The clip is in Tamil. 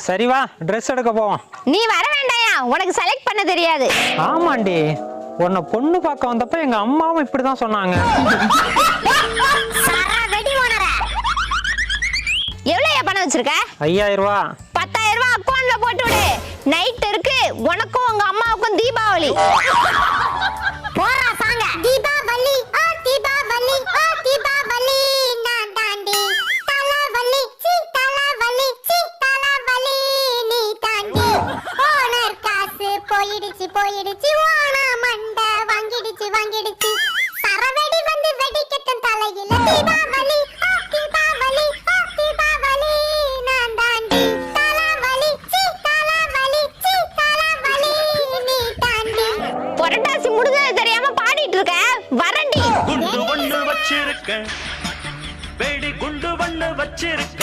சரி வா ட்ரெஸ் எடுக்க போவோம். நீ வர வேண்டாயா, உனக்கு செலக்ட் பண்ண தெரியாது. ஆமாண்டி, உன்னை பொண்ணு பார்க்க வந்தப்ப எங்க அம்மாவும் இப்படிதான் சொன்னாங்க. எவ்வளவு பணம் வச்சிருக்க? 5000 ரூபாய். 10,000 ரூபாய் அக்கௌண்ட்ல போட்டு விடு. நைட் இருக்கு, உனக்கும் உங்க அம்மாவுக்கும் தீபாவளி. போறா சாங்க. தீபாவளி ஆ தீபாவளி ஆ தீபாவளி நான் தாண்டி தலவலி சி தலவலி சி தலவலி நீ தாண்டி. ஓனர் காசு போயிடுச்சு போயிடுச்சு, ஓனா மண்டை வாங்கிடுச்சு வாங்கிடுச்சு. சரவெடி வந்து வெடிக்கட்டும் தலையில. தீபாவளி ஆ தீபாவளி ஆ தீபாவளி நான் தாண்டி தலவலி சி தலவலி சி தலவலி நீ தாண்டி. புரட்டாசி முடிஞ்சது தெரியாம பாடிட்டு இருக்க, வரண்டி. குண்டு ஒண்ணு வச்சிருக்க, வெடி குண்டு ஒண்ணு வச்சிருக்க.